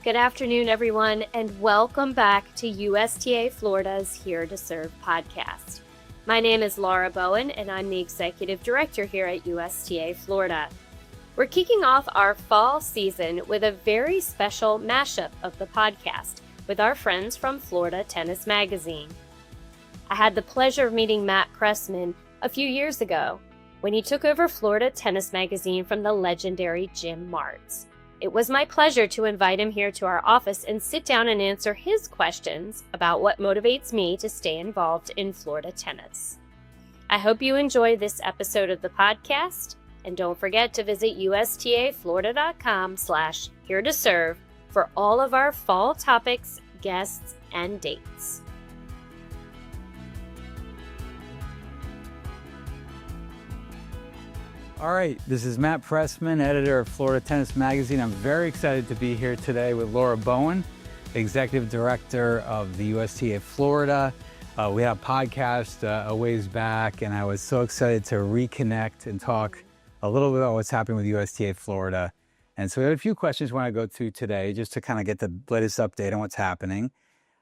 Good afternoon, everyone, and welcome back to USTA Florida's Here to Serve podcast. My name is Laura Bowen, and I'm the Executive Director here at USTA Florida. We're kicking off our fall season with a very special mashup of the podcast with our friends from Florida Tennis Magazine. I had the pleasure of meeting Matt Pressman a few years ago when he took over Florida Tennis Magazine from the legendary Jim Martz. It was my pleasure to invite him here to our office and sit down and answer his questions about what motivates me to stay involved in Florida tennis. I hope you enjoy this episode of the podcast, and don't forget to visit USTAFlorida.com/here to serve for all of our fall topics, guests, and dates. All right, this is Matt Pressman, editor of Florida Tennis Magazine. I'm very excited to be here today with Laura Bowen, executive director of the USTA Florida. We had a podcast a ways back, and I was so excited to reconnect and talk a little bit about what's happening with USTA Florida. And so we have a few questions we want to go through today just to kind of get the latest update on what's happening.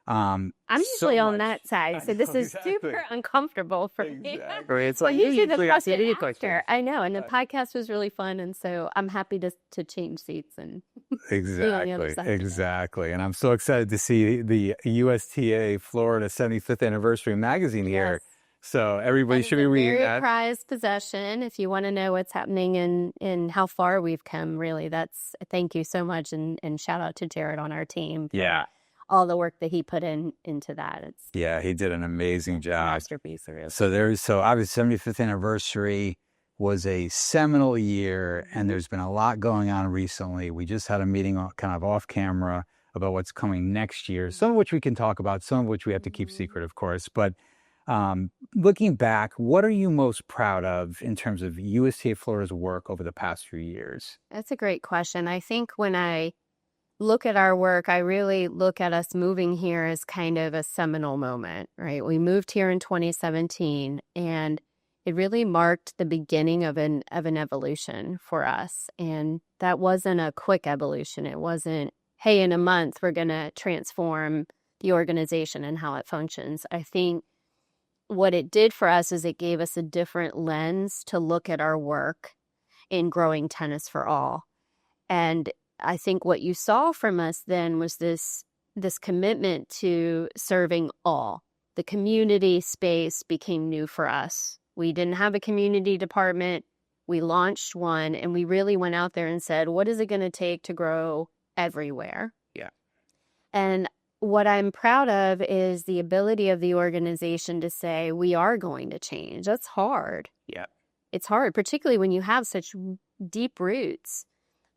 I'm usually on that side, so this is super uncomfortable for me. Exactly. It's Well, like usually the ask question any after. I know, and the podcast was really fun, and so I'm happy to change seats and be on the other side. Exactly. And I'm so excited to see the USTA Florida 75th anniversary magazine here. Yes. So everybody That should is be a reading very that. prized possession. If you want to know what's happening and how far we've come, really, that's thank you so much, and shout out to Jared on our team. Yeah. All the work that he put into that. It's Yeah, he did an amazing a job. masterpiece. Really. So obviously 75th anniversary was a seminal year, and there's been a lot going on recently. We just had a meeting kind of off camera about what's coming next year, some of which we can talk about, some of which we have to keep secret, of course. But looking back, what are you most proud of in terms of USTA Florida's work over the past few years? That's a great question. I think when I look at our work, I really look at us moving here as kind of a seminal moment, right? We moved here in 2017, and it really marked the beginning of an evolution for us. And that wasn't a quick evolution. It wasn't, hey, in a month, we're going to transform the organization and how it functions. I think what it did for us is it gave us a different lens to look at our work in growing tennis for all. And I think what you saw from us then was this commitment to serving all. The community space became new for us. We didn't have a community department. We launched one, and we really went out there and said, what is it going to take to grow everywhere? Yeah. And what I'm proud of is the ability of the organization to say, we are going to change. That's hard. Yeah. It's hard, particularly when you have such deep roots.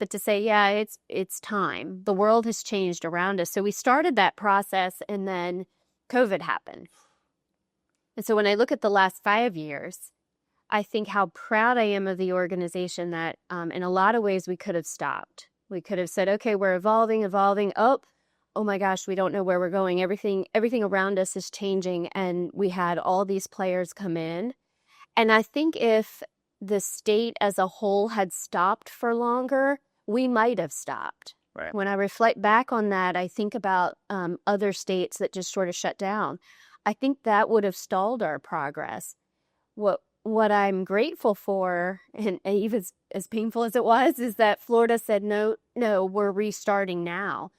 But to say, yeah, it's time. The world has changed around us. So we started that process, and then COVID happened. And so when I look at the last 5 years, I think how proud I am of the organization that in a lot of ways we could have stopped. We could have said, okay, we're evolving. Oh my gosh, we don't know where we're going. Everything around us is changing, and we had all these players come in. And I think if the state as a whole had stopped for longer, we might have stopped. Right. When I reflect back on that, I think about other states that just sort of shut down. I think that would have stalled our progress. What I'm grateful for, and even as painful as it was, is that Florida said, no, we're restarting now.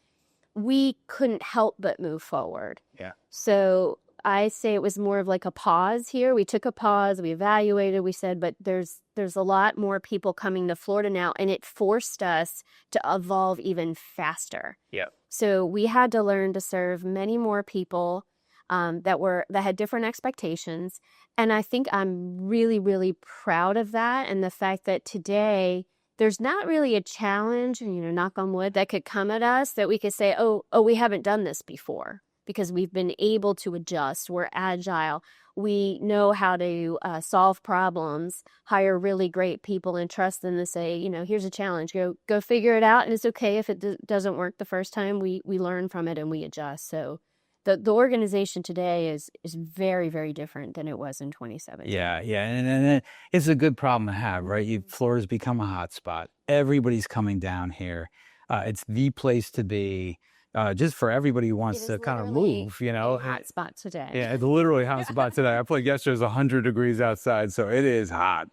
We couldn't help but move forward. Yeah. So I say it was more of like a pause here. We took a pause, we evaluated, we said, but there's a lot more people coming to Florida now, and it forced us to evolve even faster. Yeah. So we had to learn to serve many more people that had different expectations. And I think I'm really, really proud of that, and the fact that today there's not really a challenge, knock on wood, that could come at us that we could say, oh, we haven't done this before. Because we've been able to adjust. We're agile. We know how to solve problems, hire really great people, and trust them to say, here's a challenge. Go figure it out. And it's okay if it doesn't work the first time. We learn from it and we adjust. So the organization today is very, very different than it was in 2017. Yeah. And it's a good problem to have, right? Florida's become a hot spot. Everybody's coming down here. It's the place to be, just for everybody who It wants is to kind of literally move, you a know. hot spot today. Yeah, it's literally hot spot today. I played yesterday, it was 100 degrees outside, so it is hot.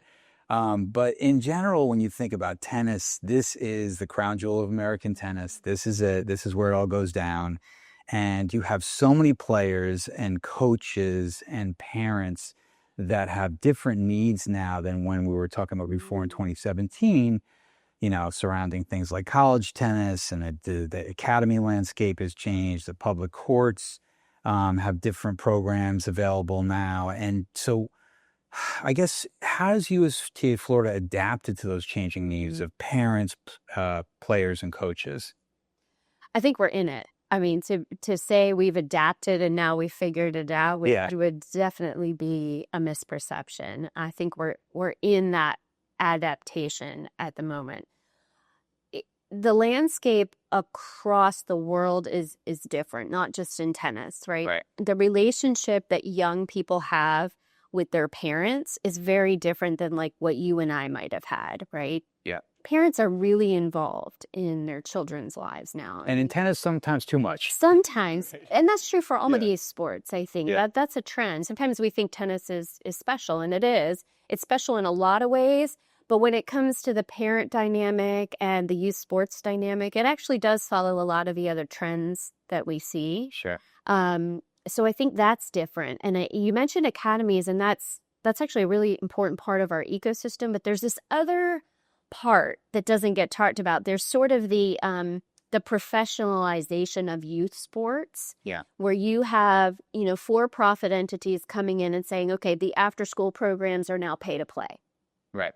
But in general, when you think about tennis, this is the crown jewel of American tennis. This is it. This is where it all goes down. And you have so many players and coaches and parents that have different needs now than when we were talking about before in 2017, you know, surrounding things like college tennis, and the academy landscape has changed. The public courts have different programs available now. And so I guess, how has USTA Florida adapted to those changing needs of parents, players, and coaches? I think we're in it. I mean, to say we've adapted and now we figured it out Yeah, would definitely be a misperception. I think we're in that adaptation at the moment. The landscape across the world is different, not just in tennis, right? right. The relationship that young people have with their parents is very different than like what you and I might have had, right? Yeah. Parents are really involved in their children's lives now. And in tennis, sometimes too much. Sometimes, and that's true for all of Yeah. these sports, I think. Yeah. That's a trend. Sometimes we think tennis is special, and it is. It's special in a lot of ways, but when it comes to the parent dynamic and the youth sports dynamic, it actually does follow a lot of the other trends that we see. Sure. So I think that's different. And you mentioned academies, and that's actually a really important part of our ecosystem, but there's this other part that doesn't get talked about. There's sort of the professionalization of youth sports. Yeah. Where you have, you know, for-profit entities coming in and saying, okay, the after-school programs are now pay to play. Right.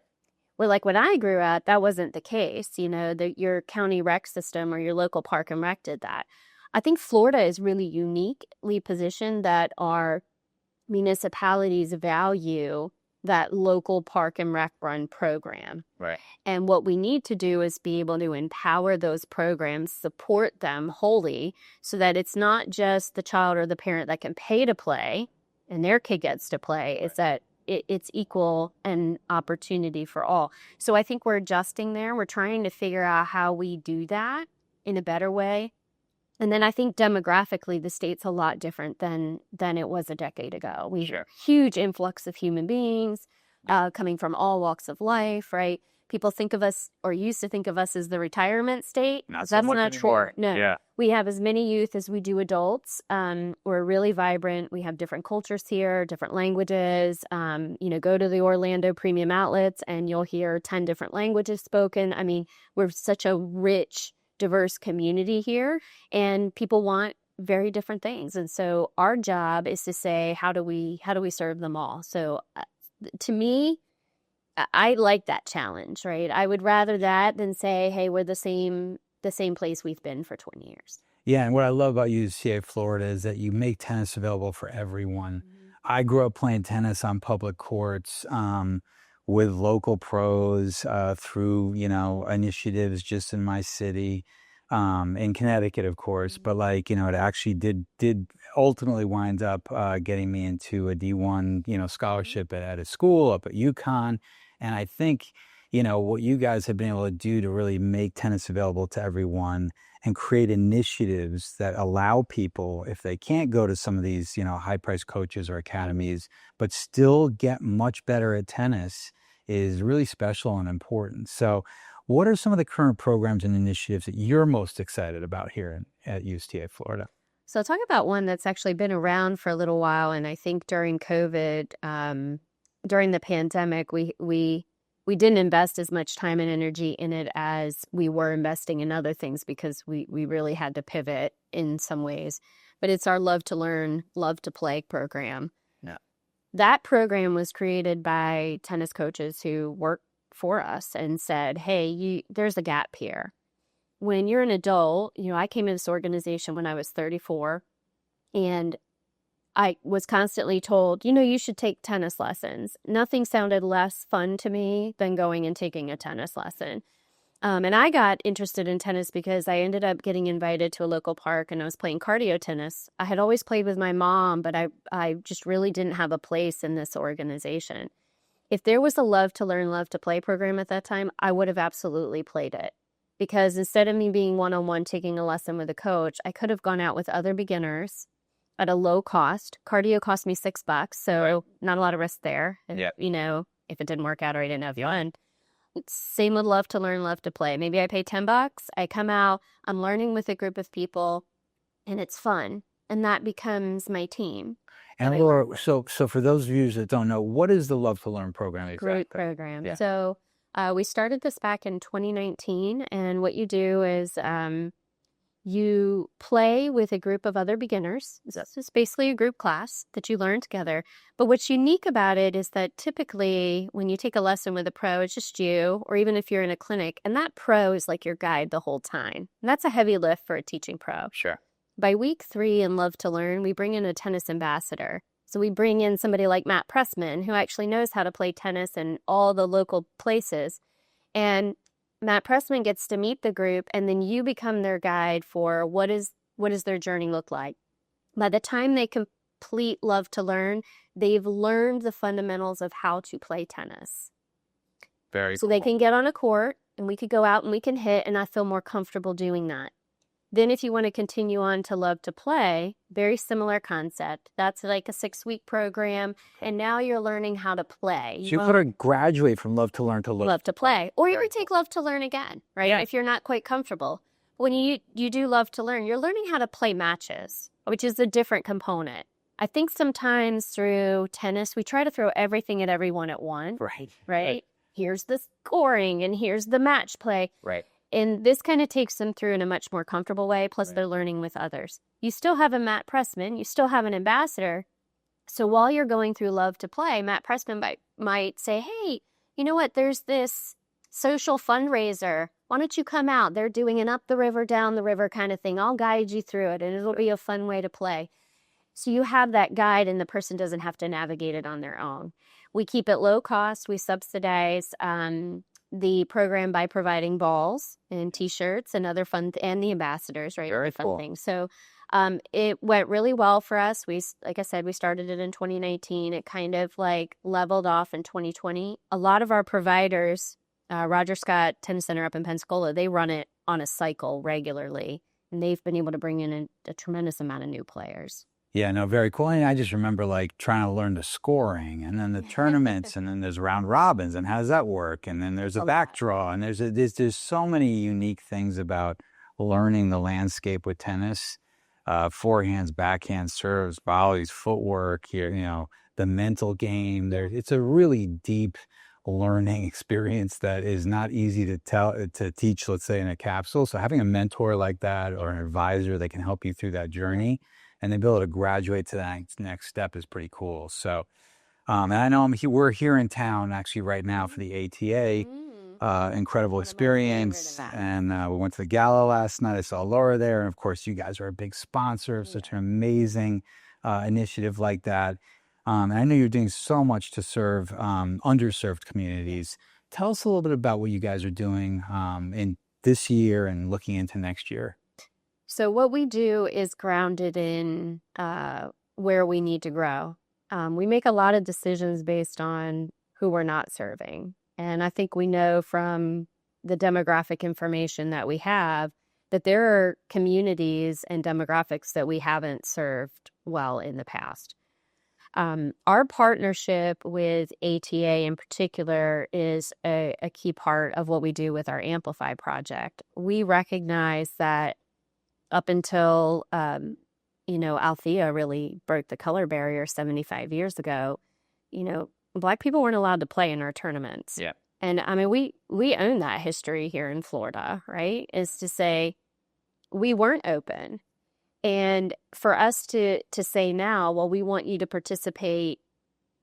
Well, like when I grew up, that wasn't the case. You know, your county rec system or your local park and rec did that. I think Florida is really uniquely positioned that our municipalities value that local park and rec run program. Right. And what we need to do is be able to empower those programs, support them wholly, so that it's not just the child or the parent that can pay to play and their kid gets to play. Right. It's that it's equal and opportunity for all. So I think we're adjusting there. We're trying to figure out how we do that in a better way. And then I think demographically, the state's a lot different than it was a decade ago. We have a huge influx of human beings coming from all walks of life, right? People think of us, or used to think of us, as the retirement state. Not so That's much not anymore. true. No. Yeah. We have as many youth as we do adults. We're really vibrant. We have different cultures here, different languages. You know, go to the Orlando Premium Outlets and you'll hear 10 different languages spoken. I mean, we're such a rich, diverse community here, and people want very different things. And so our job is to say, how do we serve them all? So to me, I like that challenge, right? I would rather that than say, hey, we're the same place we've been for 20 years. Yeah, and what I love about USTA Florida is that you make tennis available for everyone. Mm-hmm. I grew up playing tennis on public courts with local pros through, you know, initiatives just in my city, in Connecticut, of course. But like, you know, it actually did ultimately wind up getting me into a D1, you know, scholarship at a school up at UConn. And I think, you know, what you guys have been able to do to really make tennis available to everyone and create initiatives that allow people, if they can't go to some of these, you know, high-priced coaches or academies, but still get much better at tennis, is really special and important. So what are some of the current programs and initiatives that you're most excited about here at USTA Florida? So I'll talk about one that's actually been around for a little while. And I think during COVID, during the pandemic, we didn't invest as much time and energy in it as we were investing in other things, because we really had to pivot in some ways. But it's our Love to Learn, Love to Play program. Yeah. That program was created by tennis coaches who work for us and said, hey, there's a gap here. When you're an adult, you know, I came into this organization when I was 34, and I was constantly told, you know, you should take tennis lessons. Nothing sounded less fun to me than going and taking a tennis lesson. And I got interested in tennis because I ended up getting invited to a local park and I was playing cardio tennis. I had always played with my mom, but I just really didn't have a place in this organization. If there was a Love to Learn, Love to Play program at that time, I would have absolutely played it. because instead of me being one-on-one taking a lesson with a coach, I could have gone out with other beginners at a low cost. Cardio cost me $6, so not a lot of risk there. Yeah. You know, if it didn't work out or I didn't have fun. Same with love to learn, love to play. Maybe I pay $10. I come out, I'm learning with a group of people, and it's fun. And that becomes my team. And Laura, so for those of you that don't know, what is the Love to Learn program exactly? Great program. Yeah. So we started this back in 2019, and what you do is you play with a group of other beginners. This is basically a group class that you learn together. But what's unique about it is that typically when you take a lesson with a pro, it's just you, or even if you're in a clinic, and that pro is like your guide the whole time. And that's a heavy lift for a teaching pro. Sure. By week 3 in Love to Learn, we bring in a tennis ambassador. So we bring in somebody like Matt Pressman, who actually knows how to play tennis in all the local places. And Matt Pressman gets to meet the group, and then you become their guide for what does their journey look like. By the time they complete Love to Learn, they've learned the fundamentals of how to play tennis. Very So cool. they can get on a court, and we could go out and we can hit, and I feel more comfortable doing that. Then if you want to continue on to Love to Play, very similar concept. That's like a 6-week program, and now you're learning how to play. So you could have graduate from Love to Learn to Love to Play. Or you Very could take Love to Learn again, right? Yeah. If you're not quite comfortable. When you do Love to Learn, you're learning how to play matches, which is a different component. I think sometimes through tennis, we try to throw everything at everyone at once. Right? Here's the scoring, and here's the match play. Right. And this kind of takes them through in a much more comfortable way, plus they're learning with others. You still have a Matt Pressman, you still have an ambassador. So while you're going through Love to Play, Matt Pressman might say, hey, you know what, there's this social fundraiser. Why don't you come out? They're doing an up the river, down the river kind of thing. I'll guide you through it, and it'll be a fun way to play. So you have that guide, and the person doesn't have to navigate it on their own. We keep it low cost. We subsidize the program by providing balls and T-shirts and other fun, and the ambassadors, right? Very fun cool. things. So it went really well for us. Like I said, we started it in 2019. It kind of like leveled off in 2020. A lot of our providers, Roger Scott Tennis Center up in Pensacola, they run it on a cycle regularly, and they've been able to bring in a tremendous amount of new players. Yeah, no, very cool. And I just remember like trying to learn the scoring, and then the tournaments, and then there's round robins, and how does that work? And then there's a back draw, and there's so many unique things about learning the landscape with tennis. Forehands, backhands, serves, volleys, footwork, here, you know, the mental game. It's a really deep learning experience that is not easy to teach, let's say, in a capsule. So having a mentor like that, or an advisor that can help you through that journey, and then be able to graduate to that next step is pretty cool. So, and I know we're here in town actually right now for the ATA. Incredible experience. And we went to the gala last night. I saw Laura there. And of course, you guys are a big sponsor of such an amazing initiative like that. And I know you're doing so much to serve underserved communities. Tell us a little bit about what you guys are doing in this year and looking into next year. So what we do is grounded in where we need to grow. We make a lot of decisions based on who we're not serving. And I think we know from the demographic information that we have that there are communities and demographics that we haven't served well in the past. Our partnership with ATA in particular is a key part of what we do with our Amplify project. We recognize that up until, Althea really broke the color barrier 75 years ago, Black people weren't allowed to play in our tournaments. Yeah. And I mean, we own that history here in Florida, right? Is to say we weren't open. And for us to say now, well, we want you to participate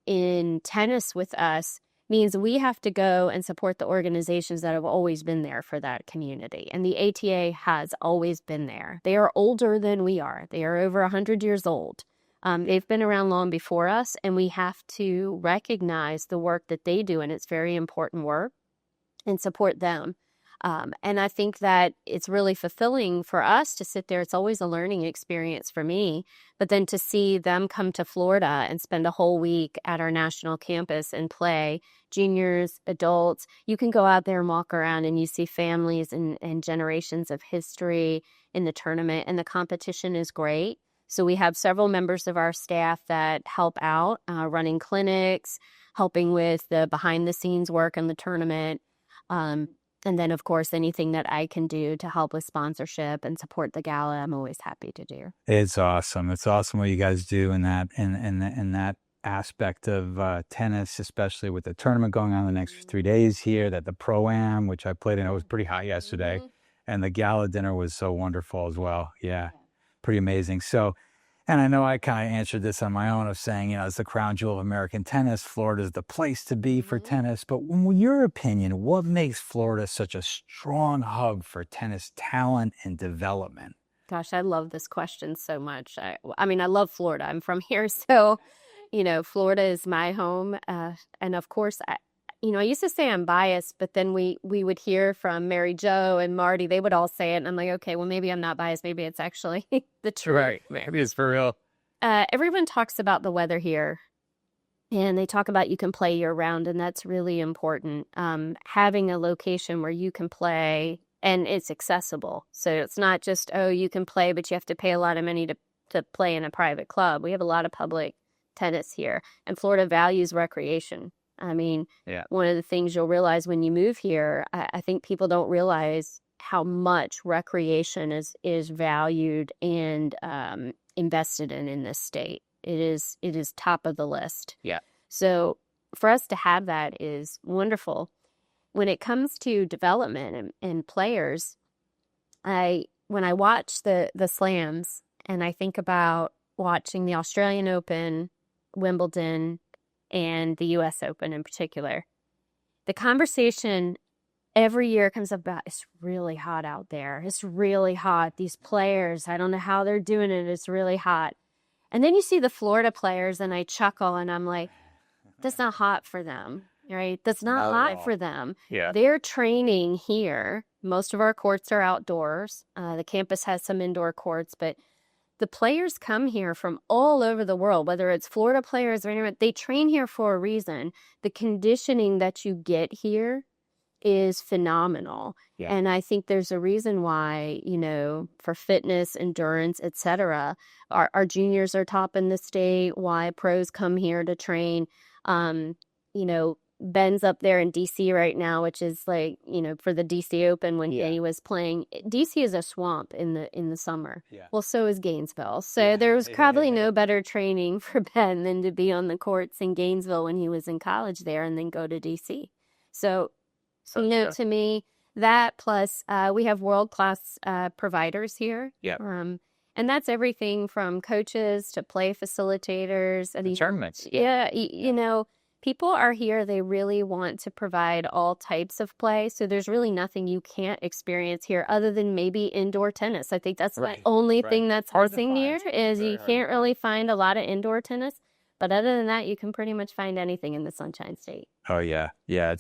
in tennis with us means we have to go and support the organizations that have always been there for that community. And the ATA has always been there. They are older than we are. They are over 100 years old. They've been around long before us, and we have to recognize the work that they do, and it's very important work, and support them. And I think that it's really fulfilling for us to sit there. It's always a learning experience for me, but then to see them come to Florida and spend a whole week at our national campus and play, juniors, adults, you can go out there and walk around and you see families and generations of history in the tournament, and the competition is great. So we have several members of our staff that help out, running clinics, helping with the behind the scenes work in the tournament. And then, of course, anything that I can do to help with sponsorship and support the gala, I'm always happy to do. It's awesome. It's awesome what you guys do in that aspect of tennis, especially with the tournament going on the next 3 days here. That the Pro-Am, which I played in, it was pretty hot yesterday, and the gala dinner was so wonderful as well. Yeah, pretty amazing. So. And I know I kind of answered this on my own of saying, it's the crown jewel of American tennis. Florida's the place to be for tennis. But in your opinion, what makes Florida such a strong hub for tennis talent and development? Gosh, I love this question so much. I mean, I love Florida. I'm from here. So, Florida is my home. And of course, I used to say I'm biased, but then we would hear from Mary Jo and Marty. They would all say it. And I'm like, okay, well, maybe I'm not biased. Maybe it's actually the truth. Right. Maybe it's for real. Everyone talks about the weather here. And they talk about you can play year round. And that's really important. Having a location where you can play and it's accessible. So it's not just, you can play, but you have to pay a lot of money to play in a private club. We have a lot of public tennis here. And Florida values recreation. I mean, one of the things you'll realize when you move here, I think people don't realize how much recreation is valued and invested in this state. It is top of the list. Yeah. So for us to have that is wonderful. When it comes to development and players, when I watch the slams and I think about watching the Australian Open, Wimbledon, and the U.S. Open in particular, the conversation every year comes up about, it's really hot out there. It's really hot. These players, I don't know how they're doing it. It's really hot. And then you see the Florida players and I chuckle and I'm like, that's not hot for them, right? That's not hot for them. Yeah. They're training here. Most of our courts are outdoors. The campus has some indoor courts, but the players come here from all over the world, whether it's Florida players or anyone, they train here for a reason. The conditioning that you get here is phenomenal. Yeah. And I think there's a reason why, for fitness, endurance, etc., our juniors are top in the state, why pros come here to train. Ben's up there in DC right now, which is like, for the DC Open when he was playing. DC is a swamp in the summer. Yeah. Well, so is Gainesville. So there was probably no better training for Ben than to be on the courts in Gainesville when he was in college there and then go to DC. So to me, that plus we have world-class providers here. Yeah. And that's everything from coaches to play facilitators. And tournaments. Yeah, people are here. They really want to provide all types of play. So there's really nothing you can't experience here other than maybe indoor tennis. I think that's the only thing that's missing here is you can't really find a lot of indoor tennis. But other than that, you can pretty much find anything in the Sunshine State. Oh, yeah. Yeah,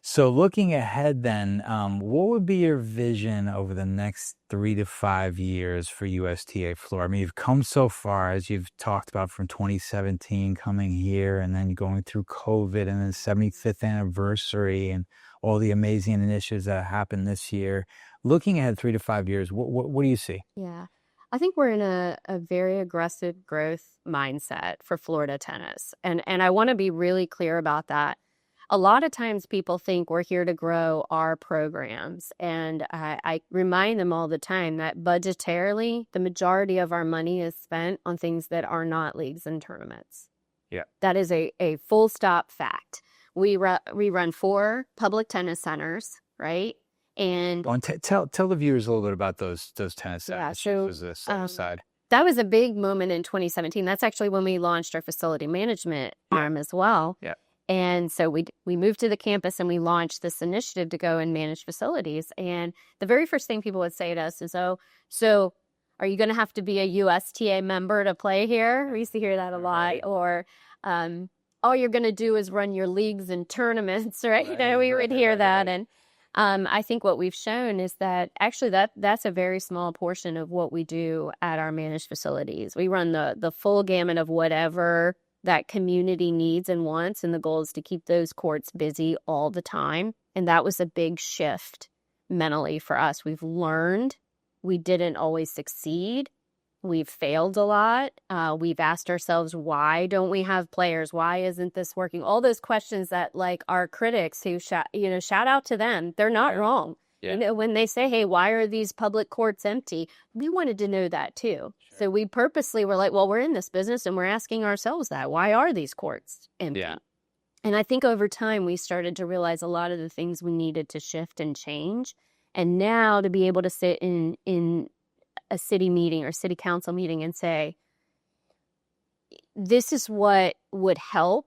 so looking ahead then, what would be your vision over the next 3 to 5 years for USTA Florida? I mean, you've come so far, as you've talked about, from 2017 coming here and then going through COVID and then 75th anniversary and all the amazing initiatives that happened this year. Looking ahead 3 to 5 years, what do you see? Yeah, I think we're in a very aggressive growth mindset for Florida tennis. And I want to be really clear about that. A lot of times people think we're here to grow our programs. And I remind them all the time that budgetarily, the majority of our money is spent on things that are not leagues and tournaments. Yeah. That is a full stop fact. We run 4 public tennis centers, right? And tell the viewers a little bit about those tennis centers. Yeah, so side. That was a big moment in 2017. That's actually when we launched our facility management arm as well. Yeah. And so we moved to the campus and we launched this initiative to go and manage facilities. And the very first thing people would say to us is, so are you going to have to be a USTA member to play here? We used to hear that a lot. Or all you're going to do is run your leagues and tournaments, right? We would hear that. And I think what we've shown is that actually that's a very small portion of what we do at our managed facilities. We run the full gamut of whatever that community needs and wants, and the goal is to keep those courts busy all the time. And that was a big shift mentally for us. We've learned we didn't always succeed. We've failed a lot. We've asked ourselves, why don't we have players? Why isn't this working? All those questions that, like, our critics who shout out to them. They're not wrong. Yeah. When they say, hey, why are these public courts empty? We wanted to know that too. Sure. So we purposely were like, well, we're in this business and we're asking ourselves that. Why are these courts empty? Yeah. And I think over time we started to realize a lot of the things we needed to shift and change. And now to be able to sit in a city meeting or city council meeting and say, this is what would help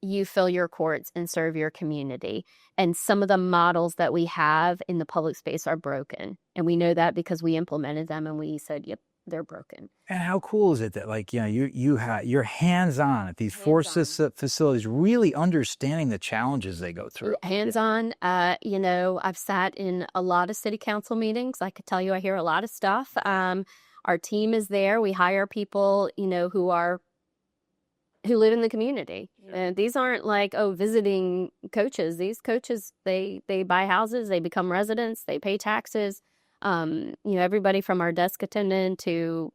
you fill your courts and serve your community. And some of the models that we have in the public space are broken. And we know that because we implemented them and we said, yep, they're broken. And how cool is it that, like, you're hands-on at these four facilities, really understanding the challenges they go through. Hands-on. I've sat in a lot of city council meetings. I could tell you I hear a lot of stuff. Our team is there. We hire people, who live in the community. And these aren't like, visiting coaches. These coaches, they buy houses, they become residents, they pay taxes. Everybody from our desk attendant to,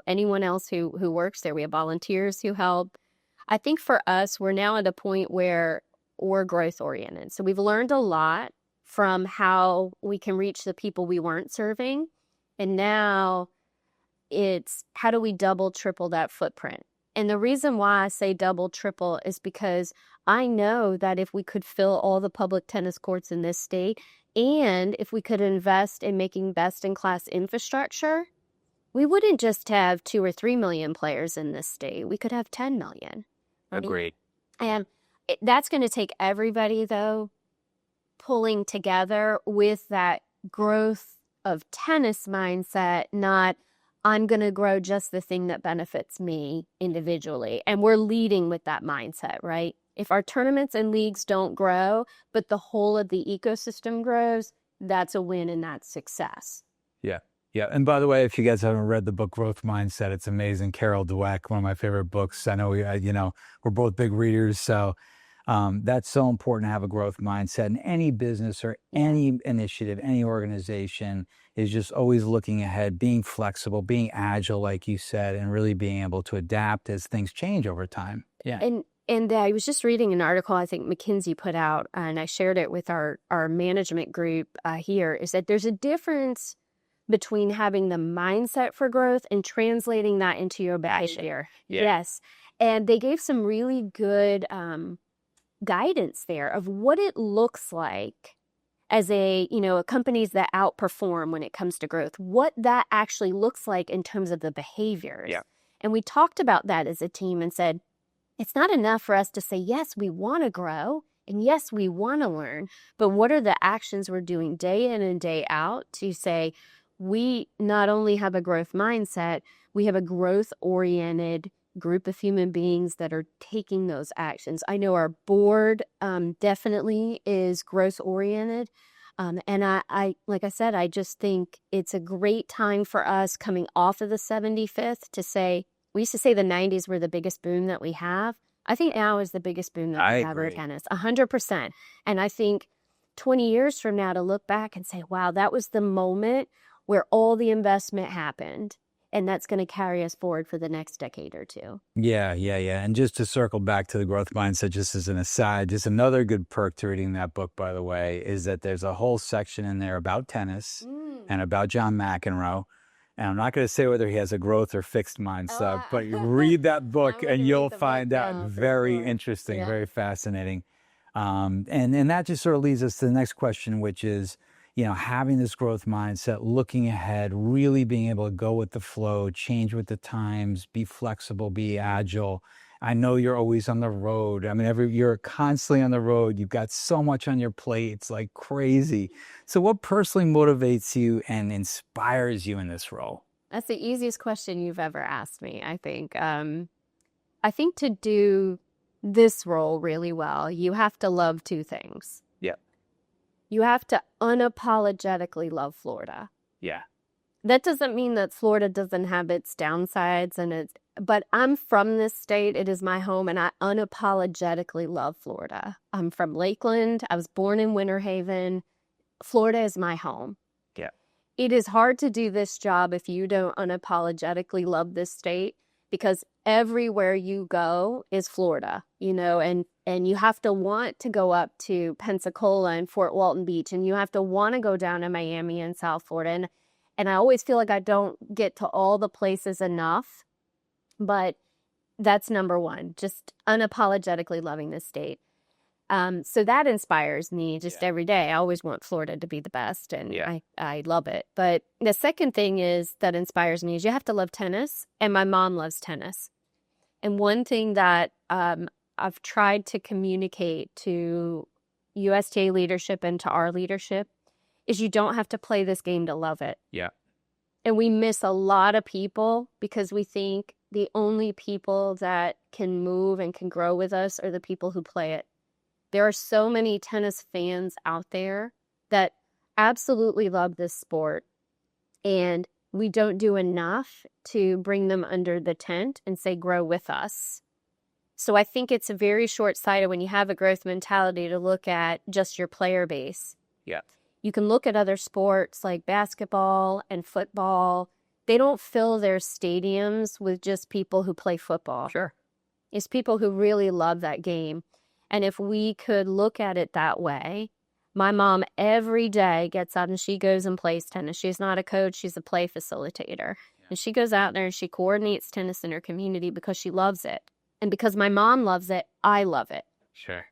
anyone else who works there. We have volunteers who help. I think for us, we're now at a point where we're growth oriented. So we've learned a lot from how we can reach the people we weren't serving. And now it's how do we double, triple that footprint? And the reason why I say double, triple is because I know that if we could fill all the public tennis courts in this state, and if we could invest in making best-in-class infrastructure, we wouldn't just have 2 or 3 million players in this state. We could have 10 million. Agreed. And that's going to take everybody, though, pulling together with that growth of tennis mindset, not I'm going to grow just the thing that benefits me individually. And we're leading with that mindset, right? If our tournaments and leagues don't grow, but the whole of the ecosystem grows, that's a win and that's success. Yeah. Yeah. And by the way, if you guys haven't read the book Growth Mindset, it's amazing. Carol Dweck, one of my favorite books. I know we're both big readers. So that's so important to have a growth mindset in any business or any initiative, any organization is just always looking ahead, being flexible, being agile, like you said, and really being able to adapt as things change over time. Yeah. And I was just reading an article I think McKinsey put out, and I shared it with our management group here, is that there's a difference between having the mindset for growth and translating that into your behavior. Yeah. Yes. And they gave some really good guidance there of what it looks like as a companies that outperform when it comes to growth, what that actually looks like in terms of the behaviors. Yeah. And we talked about that as a team and said, it's not enough for us to say, yes, we want to grow and yes, we want to learn, but what are the actions we're doing day in and day out to say, we not only have a growth mindset, we have a growth-oriented group of human beings that are taking those actions. I know our board definitely is growth-oriented. And I, like I said, I just think it's a great time for us coming off of the 75th to say, we used to say the 90s were the biggest boom that we have. I think now is the biggest boom that we have in tennis, 100%. And I think 20 years from now to look back and say, wow, that was the moment where all the investment happened. And that's going to carry us forward for the next decade or two. Yeah. And just to circle back to the growth mindset, just as an aside, just another good perk to reading that book, by the way, is that there's a whole section in there about tennis and about John McEnroe. And I'm not going to say whether he has a growth or fixed mindset, but you read that book and you'll find out very interesting, very fascinating. And that just sort of leads us to the next question, which is, having this growth mindset, looking ahead, really being able to go with the flow, change with the times, be flexible, be agile. I know you're always on the road. I mean, you're constantly on the road. You've got so much on your plate. It's like crazy. So what personally motivates you and inspires you in this role? That's the easiest question you've ever asked me, I think. I think to do this role really well, you have to love two things. you have to unapologetically love Florida. Yeah. That doesn't mean that Florida doesn't have its downsides but I'm from this state. It is my home, and I unapologetically love Florida. I'm from Lakeland. I was born in Winter Haven. Florida is my home. Yeah. It is hard to do this job if you don't unapologetically love this state, because everywhere you go is Florida, and you have to want to go up to Pensacola and Fort Walton Beach, and you have to want to go down to Miami and South Florida. And I always feel like I don't get to all the places enough, but that's number one, just unapologetically loving this state. So that inspires me just every day. I always want Florida to be the best, and I love it. But the second thing that inspires me is you have to love tennis, and my mom loves tennis. And one thing that I've tried to communicate to USTA leadership and to our leadership is you don't have to play this game to love it. Yeah. And we miss a lot of people because we think the only people that can move and can grow with us are the people who play it. There are so many tennis fans out there that absolutely love this sport, and we don't do enough to bring them under the tent and say, grow with us. So I think it's very short-sighted when you have a growth mentality to look at just your player base. Yeah. You can look at other sports like basketball and football. They don't fill their stadiums with just people who play football. Sure. It's people who really love that game. And if we could look at it that way, my mom every day gets out and she goes and plays tennis. She's not a coach, she's a play facilitator. Yeah. And she goes out there and she coordinates tennis in her community because she loves it. And because my mom loves it, I love it. Sure.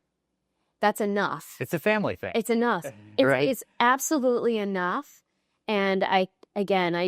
That's enough. It's a family thing. It's enough. Right. It's absolutely enough. And I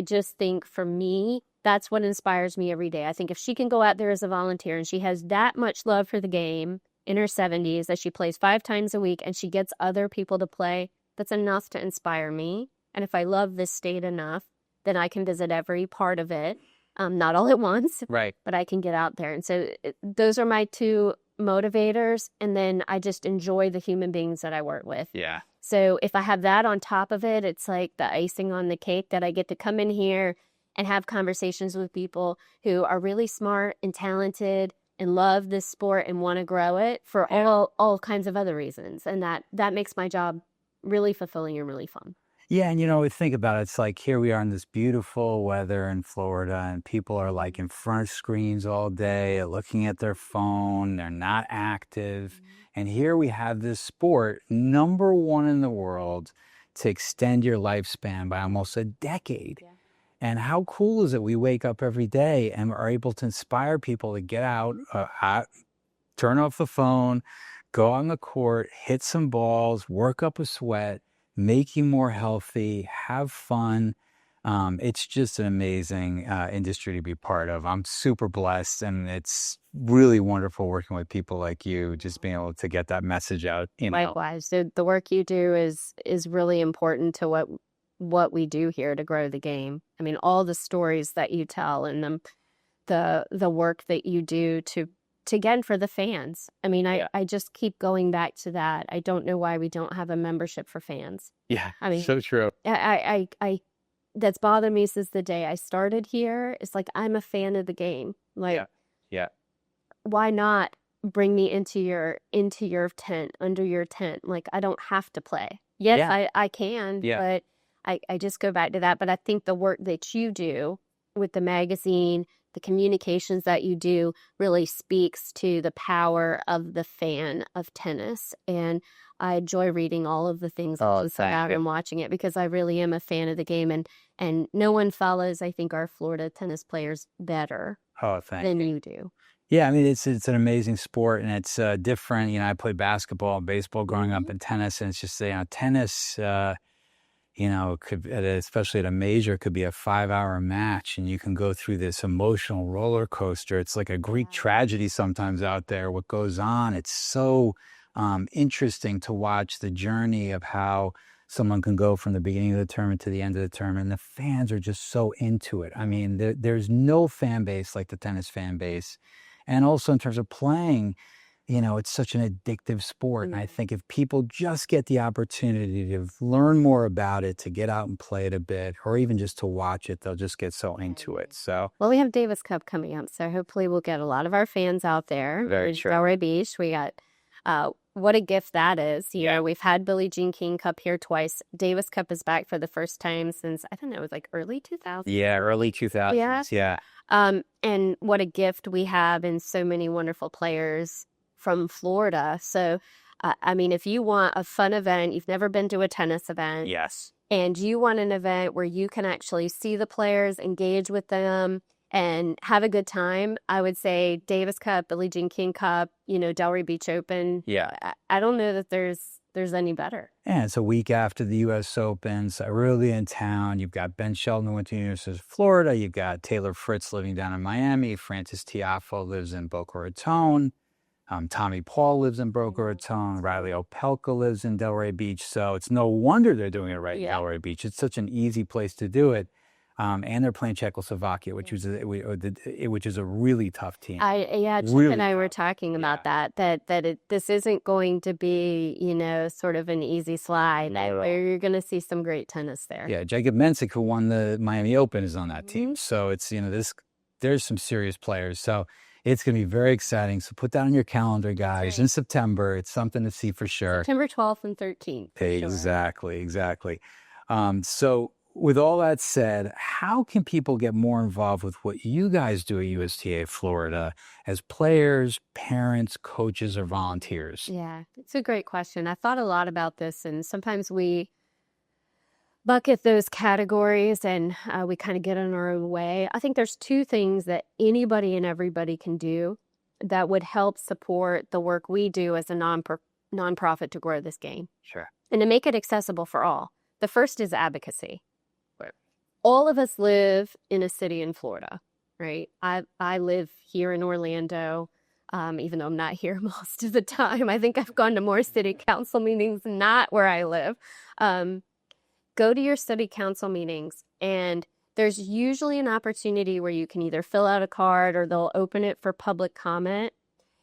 just think for me, that's what inspires me every day. I think if she can go out there as a volunteer and she has that much love for the game in her 70s that she plays 5 times a week and she gets other people to play, that's enough to inspire me. And if I love this state enough, then I can visit every part of it. Not all at once, right? But I can get out there. And so those are my 2 motivators. And then I just enjoy the human beings that I work with. Yeah. So if I have that on top of it, it's like the icing on the cake that I get to come in here and have conversations with people who are really smart and talented and love this sport and want to grow it for all kinds of other reasons. And that makes my job really fulfilling and really fun. Yeah, and think about it. It's like here we are in this beautiful weather in Florida, and people are like in front of screens all day, looking at their phone. They're not active. Mm-hmm. And here we have this sport, number 1 in the world, to extend your lifespan by almost a decade. Yeah. And how cool is it? We wake up every day and are able to inspire people to get out, turn off the phone, go on the court, hit some balls, work up a sweat, make you more healthy, have fun. It's just an amazing industry to be part of. I'm super blessed, and it's really wonderful working with people like you, just being able to get that message out. Likewise. The work you do is really important to what we do here to grow the game. I mean, all the stories that you tell and the work that you do to again, for the fans. I mean, I just keep going back to that. I don't know why we don't have a membership for fans. Yeah, I mean, so true. I that's bothered me since the day I started here. It's like, I'm a fan of the game. Like, yeah. Why not bring me into your tent, under your tent? Like, I don't have to play. Yes, I can, but I just go back to that. But I think the work that you do with the magazine, the communications that you do really speaks to the power of the fan of tennis. And I enjoy reading all of the things that you put out and watching it, because I really am a fan of the game. And no one follows, I think, our Florida tennis players better than you do. Yeah, I mean, it's an amazing sport, and it's different. I played basketball and baseball growing up, and tennis, and it's just, tennis, could, especially at a major, could be a 5-hour match, and you can go through this emotional roller coaster. It's like a Greek tragedy sometimes out there, what goes on. It's so interesting to watch the journey of how someone can go from the beginning of the tournament to the end of the tournament. And the fans are just so into it. I mean, there's no fan base like the tennis fan base. And also in terms of playing, it's such an addictive sport. And I think if people just get the opportunity to learn more about it, to get out and play it a bit, or even just to watch it, they'll just get so into it. So, well, we have Davis Cup coming up, so hopefully we'll get a lot of our fans out there. Very true. Delray Beach, we got what a gift that is. We've had Billie Jean King Cup here twice. Davis Cup is back for the first time since, I don't know, it was like early 2000s. Yeah, early 2000s. Yeah. And what a gift we have, and so many wonderful players from Florida. So, I mean, if you want a fun event, you've never been to a tennis event. Yes. And you want an event where you can actually see the players, engage with them, and have a good time, I would say Davis Cup, Billie Jean King Cup, Delray Beach Open. Yeah. I don't know that there's any better. And it's a week after the U.S. Open, so really in town. You've got Ben Shelton, who went to the University of Florida. You've got Taylor Fritz living down in Miami. Francis Tiafoe lives in Boca Raton. Tommy Paul lives in Boca Raton. Riley Opelka lives in Delray Beach. So it's no wonder they're doing it right in Delray Beach. It's such an easy place to do it. And they're playing Czechoslovakia, which is a really tough team. Chip really and I were tough. talking about this isn't going to be, sort of an easy slide. You're going to see some great tennis there. Yeah, Jacob Mensik, who won the Miami Open, is on that team. So it's, there's some serious players. So it's going to be very exciting. So put that on your calendar, guys. In September, it's something to see for sure. September 12th and 13th. Exactly. So with all that said, how can people get more involved with what you guys do at USTA Florida as players, parents, coaches, or volunteers? Yeah, it's a great question. I thought a lot about this, and sometimes we bucket those categories and we kind of get in our own way. I think there's two things that anybody and everybody can do that would help support the work we do as a nonprofit to grow this game. Sure. And to make it accessible for all. The first is advocacy. Right. All of us live in a city in Florida, right? I live here in Orlando, even though I'm not here most of the time. I think I've gone to more city council meetings not where I live. Go to your city council meetings, and there's usually an opportunity where you can either fill out a card or they'll open it for public comment.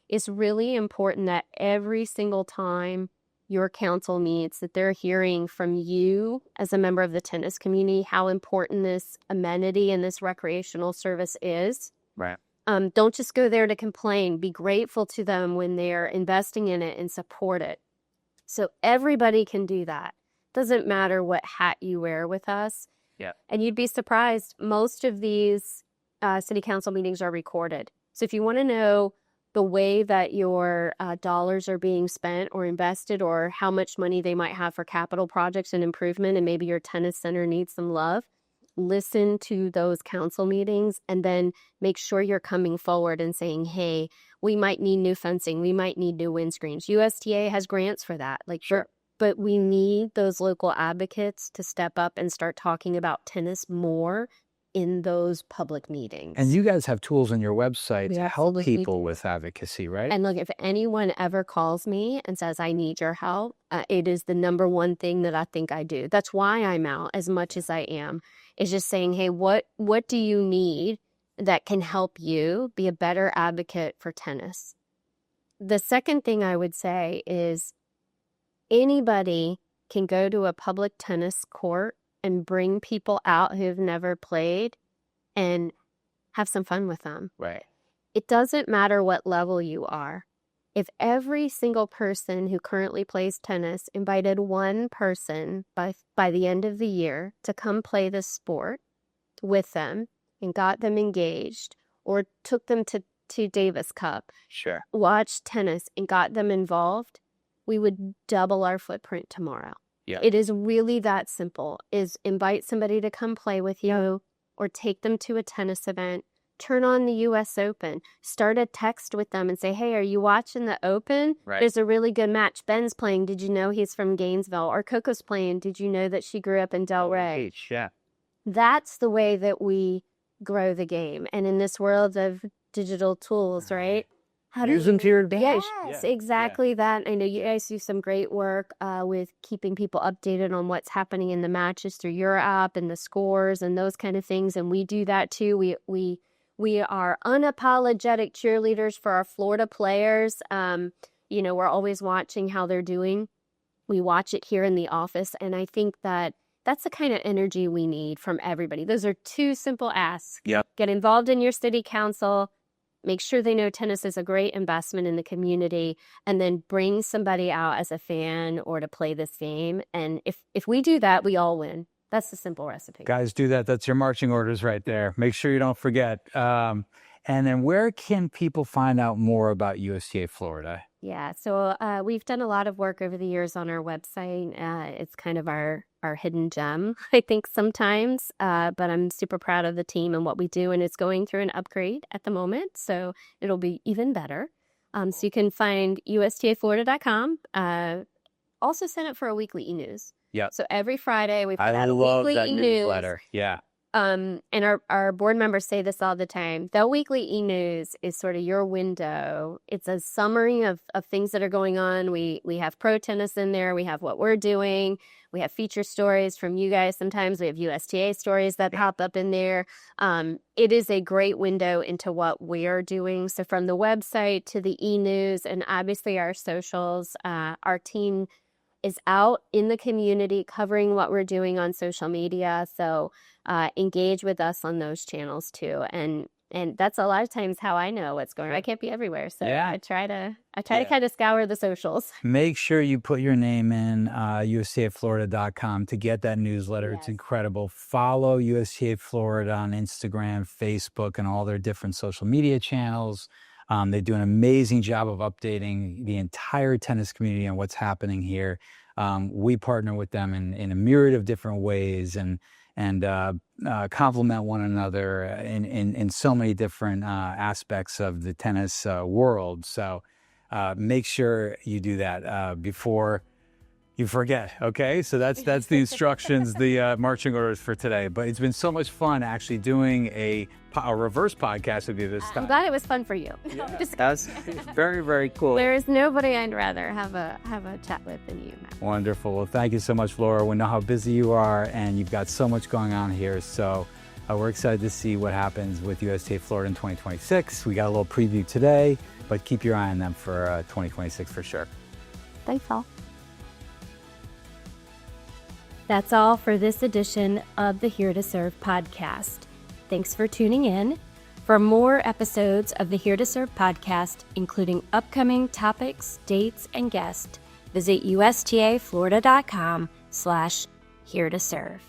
It's really important that every single time your council meets, that they're hearing from you as a member of the tennis community how important this amenity and this recreational service is. Right. Don't just go there to complain. Be grateful to them when they're investing in it and support it. So everybody can do that. Doesn't matter what hat you wear with us. Yeah. And you'd be surprised, most of these city council meetings are recorded. So if you want to know the way that your dollars are being spent or invested, or how much money they might have for capital projects and improvement, and maybe your tennis center needs some love, listen to those council meetings and then make sure you're coming forward and saying, hey, we might need new fencing. We might need new windscreens. USTA has grants for that. Sure. But we need those local advocates to step up and start talking about tennis more in those public meetings. And you guys have tools on your website to help people with advocacy, right? And look, if anyone ever calls me and says, I need your help, it is the number one thing that I think I do. That's why I'm out as much as I am, is just saying, hey, what do you need that can help you be a better advocate for tennis? The second thing I would say is anybody can go to a public tennis court and bring people out who've never played and have some fun with them. Right. It doesn't matter what level you are. If every single person who currently plays tennis invited one person by the end of the year to come play this sport with them and got them engaged, or took them to Davis Cup, Sure. watched tennis and got them involved, we would double our footprint tomorrow. Yeah. It is really that simple, is invite somebody to come play with you or take them to a tennis event, turn on the US Open, start a text with them and say, hey, are you watching the Open? Right. There's a really good match. Ben's playing. Did you know he's from Gainesville? Or Coco's playing. Did you know that she grew up in Delray? Yeah. That's the way that we grow the game. And in this world of digital tools, right? How Use them to your advantage. Yes, exactly that. I know you guys do some great work with keeping people updated on what's happening in the matches through your app and the scores and those kind of things. And we do that too. We We are unapologetic cheerleaders for our Florida players. We're always watching how they're doing. We watch it here in the office, and I think that's the kind of energy we need from everybody. Those are two simple asks. Yep. Get involved in your city council, make sure they know tennis is a great investment in the community, and then bring somebody out as a fan or to play this game. And if we do that, we all win. That's the simple recipe. Guys, do that. That's your marching orders right there. Make sure you don't forget. And then where can people find out more about USTA Florida? Yeah, so we've done a lot of work over the years on our website. It's kind of our hidden gem, I think, sometimes. But I'm super proud of the team and what we do, and it's going through an upgrade at the moment, so it'll be even better. So you can find USTAFlorida.com. Also sign up for a weekly e-news. Yeah. So every Friday we put I out a love weekly that e-news. newsletter. Yeah. And our board members say this all the time. The weekly e-news is sort of your window. It's a summary of things that are going on. We have pro tennis in there. We have what we're doing. We have feature stories from you guys. Sometimes we have USTA stories that pop up in there. It is a great window into what we're doing. So from the website to the e-news and obviously our socials, our team is out in the community covering what we're doing on social media. So engage with us on those channels too. And that's a lot of times how I know what's going on. I can't be everywhere. So Yeah. I try to kind of scour the socials. Make sure you put your name in USTAFlorida.com to get that newsletter. Yes. It's incredible. Follow USTA Florida on Instagram, Facebook, and all their different social media channels. They do an amazing job of updating the entire tennis community on what's happening here. We partner with them in a myriad of different ways and complement one another in so many different aspects of the tennis world. So make sure you do that before you forget. Okay, so that's the instructions, the marching orders for today. But it's been so much fun actually doing a reverse podcast with you this time. I'm glad it was fun for you. Yeah. That's very, very cool. There is nobody I'd rather have a chat with than you, Matt. Wonderful. Well, thank you so much, Laura. We know how busy you are, and you've got so much going on here. So we're excited to see what happens with USTA Florida in 2026. We got a little preview today, but keep your eye on them for 2026 for sure. Thanks, all. That's all for this edition of the Here to Serve podcast. Thanks for tuning in. For more episodes of the Here to Serve podcast, including upcoming topics, dates, and guests, visit USTAFlorida.com/here to serve.